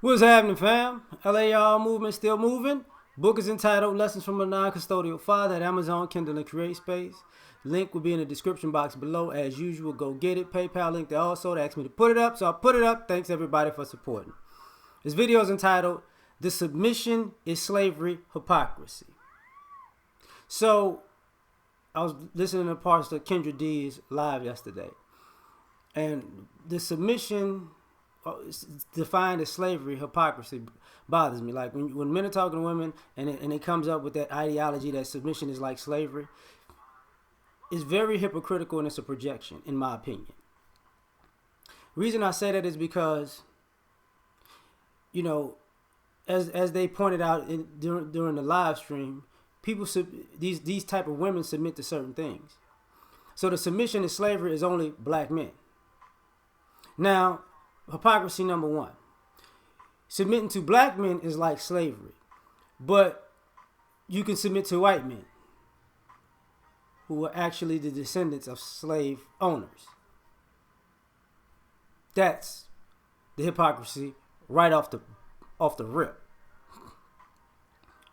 What's happening, fam? L.A.R. movement still moving. Book is entitled Lessons from a Non-Custodial Father at Amazon, Kindle, and Create Space. Link will be in the description box below. As usual, go get it. PayPal link there also. They asked me to put it up, so I'll put it up. Thanks, everybody, for supporting. This video is entitled The Submission is Slavery, Hypocrisy. So, I was listening to parts of Kendra D's live yesterday. And the submission defined as slavery, hypocrisy, bothers me. Like when men are talking to women and it comes up with that ideology that submission is like slavery, it's very hypocritical and it's a projection, in my opinion. Reason I say that is because, you know, as they pointed out during the live stream, people these type of women submit to certain things. So the submission is slavery is only black men. Now, hypocrisy number one. Submitting to black men is like slavery. But you can submit to white men who were actually the descendants of slave owners. That's the hypocrisy right off the rip.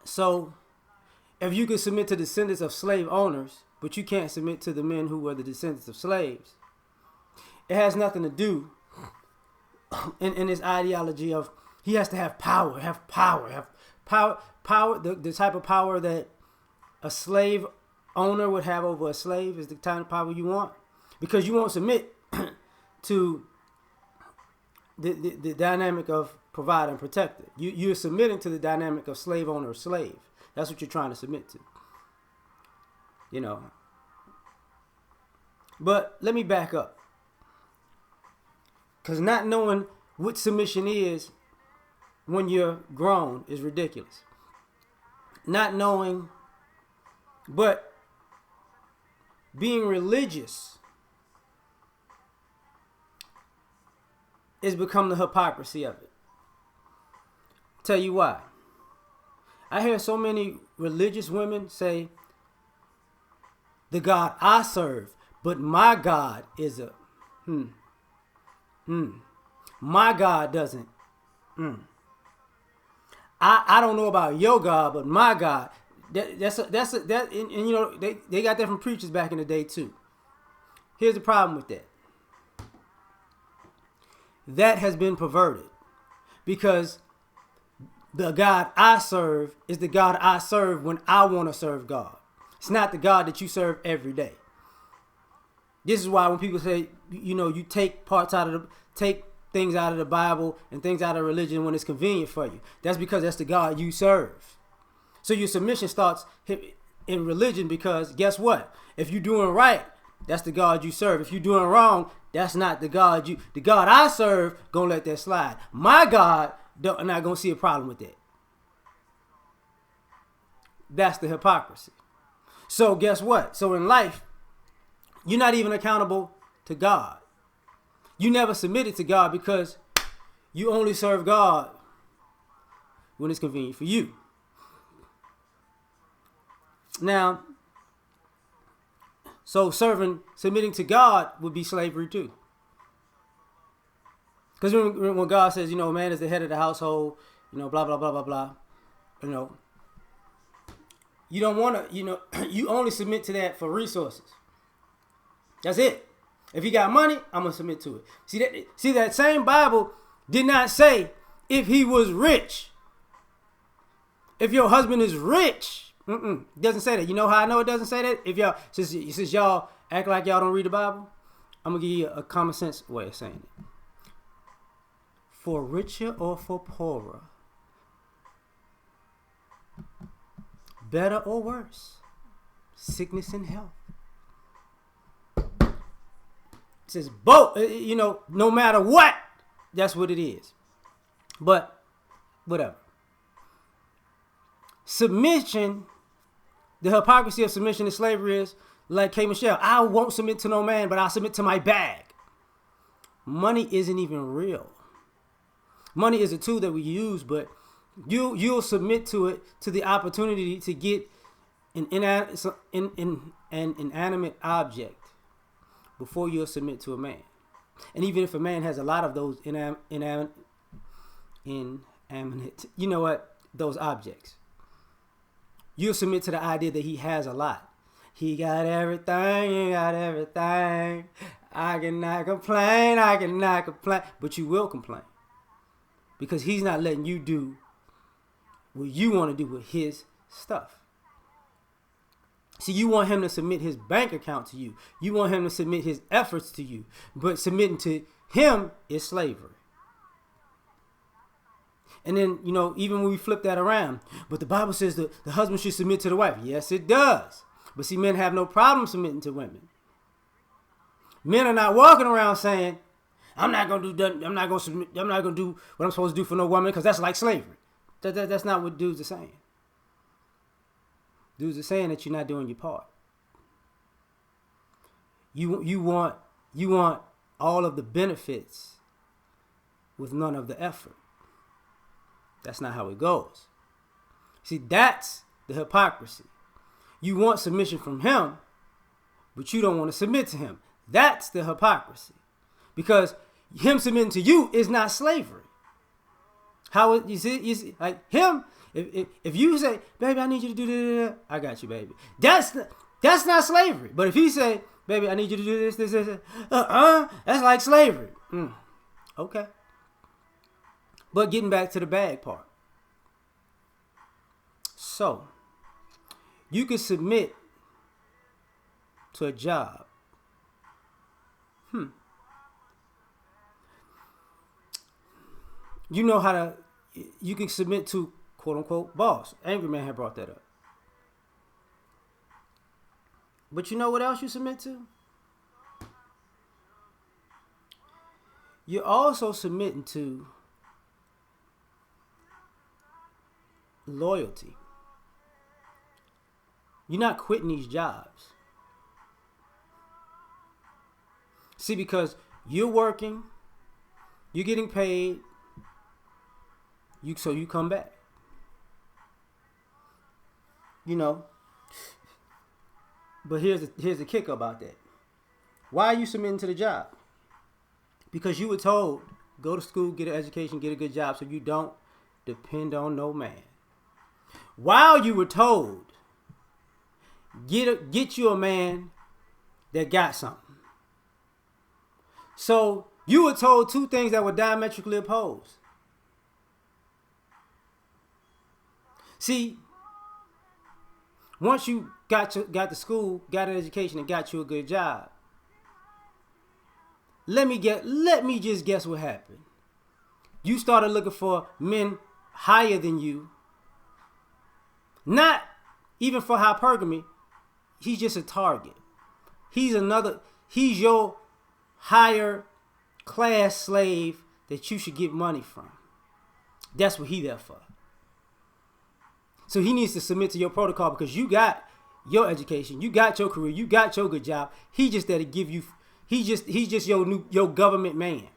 So, if you can submit to descendants of slave owners, but you can't submit to the men who were the descendants of slaves, it has nothing to do in this ideology of he has to have power, the type of power that a slave owner would have over a slave is the kind of power you want, because you won't submit to the dynamic of provider and protector. You're submitting to the dynamic of slave owner or slave. That's what you're trying to submit to. You know. But let me back up. Because not knowing what submission is when you're grown is ridiculous. Not knowing, but being religious is become the hypocrisy of it. Tell you why. I hear so many religious women say, the God I serve, but my God is a my God doesn't. I don't know about your God, but my God. And you know they got that from preachers back in the day too. Here's the problem with that. That has been perverted, because the God I serve is the God I serve when I want to serve God. It's not the God that you serve every day. This is why when people say, you know, you take things out of the Bible and things out of religion when it's convenient for you. That's because that's the God you serve. So your submission starts in religion, because guess what? If you're doing right, that's the God you serve. If you're doing wrong, that's not the God the God I serve gonna let that slide. My God not gonna see a problem with that. That's the hypocrisy. So guess what? So in life, you're not even accountable to God. You never submitted to God because you only serve God when it's convenient for you. Now, so submitting to God would be slavery too. Because when God says, you know, man is the head of the household, you know, blah, blah, blah, blah, blah, you know, you don't want to, you know, you only submit to that for resources. That's it. If he got money, I'm going to submit to it. See that same Bible did not say if he was rich. If your husband is rich. It doesn't say that. You know how I know it doesn't say that? If y'all, since y'all act like y'all don't read the Bible, I'm going to give you a common sense way of saying it. For richer or for poorer, better or worse, sickness and health. It says both, you know, no matter what, that's what it is. But whatever. Submission, the hypocrisy of submission to slavery is like K. Michelle. I won't submit to no man, but I'll submit to my bag. Money isn't even real. Money is a tool that we use, but you'll submit to it, to the opportunity to get an inanimate object before you'll submit to a man. And even if a man has a lot of those inanimate inanimate. You know what? Those objects. You'll submit to the idea that he has a lot. He got everything, he got everything. I cannot complain, I cannot complain. But you will complain. Because he's not letting you do what you want to do with his stuff. See, you want him to submit his bank account to you. You want him to submit his efforts to you. But submitting to him is slavery. And then, even when we flip that around, but the Bible says that the husband should submit to the wife. Yes, it does. But see, men have no problem submitting to women. Men are not walking around saying, I'm not going to do that. I'm not going to submit. I'm not going to do what I'm supposed to do for no woman because that's like slavery. That's not what dudes are saying. Dudes are saying that you're not doing your part. You want all of the benefits with none of the effort. That's not how it goes. See, that's the hypocrisy. You want submission from him, but you don't want to submit to him. That's the hypocrisy. Because him submitting to you is not slavery. You see, like him, if you say, baby, I need you to do this, I got you, baby. That's not slavery. But if he say, baby, I need you to do this, that's like slavery. Okay. But getting back to the bag part. So, you can submit to a job. You know you can submit to, quote unquote, boss. Angry Man had brought that up. But you know what else you submit to? You're also submitting to loyalty. You're not quitting these jobs. See, because you're working, you're getting paid, so you come back. But here's the kick about that. Why are you submitting to the job? Because you were told, go to school, get an education, get a good job, so you don't depend on no man. While you were told, get you a man that got something. So you were told two things that were diametrically opposed. See, once you got to school, got an education, and got you a good job, let me just guess what happened. You started looking for men higher than you. Not even for hypergamy. He's just a target. He's your higher class slave that you should get money from. That's what he's there for. So he needs to submit to your protocol because you got your education, you got your career, you got your good job. He just there to give you. He's just your government man.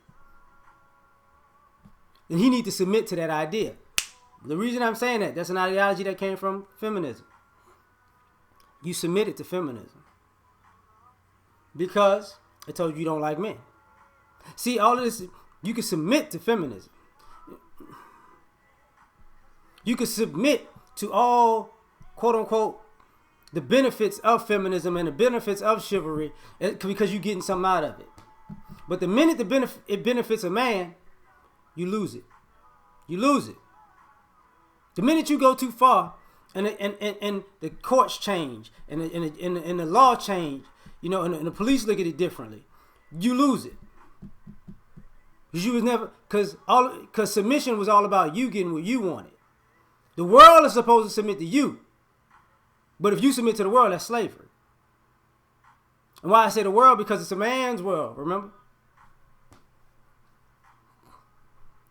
And he needs to submit to that idea. The reason I'm saying that's an ideology that came from feminism. You submitted to feminism because it told you don't like men. See, all of this, you can submit to feminism. You can submit to all, quote unquote, the benefits of feminism and the benefits of chivalry because you're getting something out of it. But the minute it benefits a man, you lose it. You lose it. The minute you go too far and the courts change and the law change, and the police look at it differently, you lose it. Because submission was all about you getting what you wanted. The world is supposed to submit to you. But if you submit to the world, that's slavery. And why I say the world? Because it's a man's world, remember?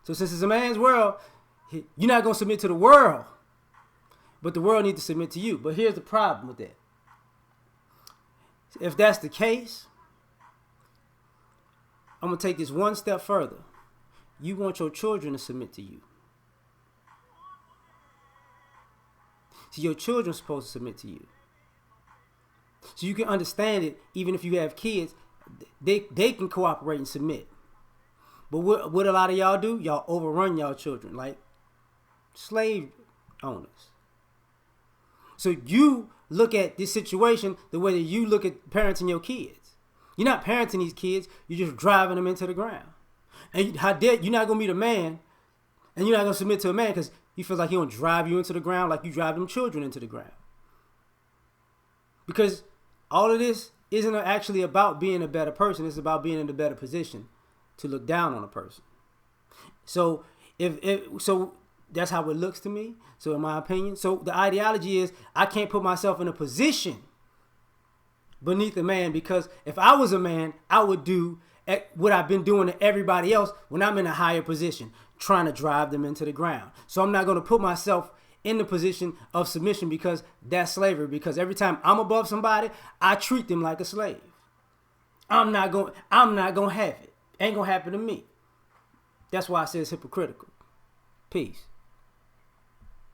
So since it's a man's world, you're not going to submit to the world. But the world needs to submit to you. But here's the problem with that. If that's the case, I'm going to take this one step further. You want your children to submit to you. So your children are supposed to submit to you. So you can understand it, even if you have kids, they can cooperate and submit. But what a lot of y'all do, y'all overrun y'all children like slave owners. So you look at this situation the way that you look at parenting your kids. You're not parenting these kids, you're just driving them into the ground. And how dare you're not gonna meet a man, and you're not gonna submit to a man because he feels like he gonna drive you into the ground like you drive them children into the ground. Because all of this isn't actually about being a better person. It's about being in a better position to look down on a person. So so that's how it looks to me. So in my opinion, so the ideology is I can't put myself in a position beneath a man, because if I was a man, I would do what I've been doing to everybody else when I'm in a higher position, trying to drive them into the ground. So I'm not going to put myself in the position of submission, because that's slavery. Because every time I'm above somebody, I treat them like a slave. I'm not going to have it. Ain't going to happen to me. That's why I say it's hypocritical. Peace.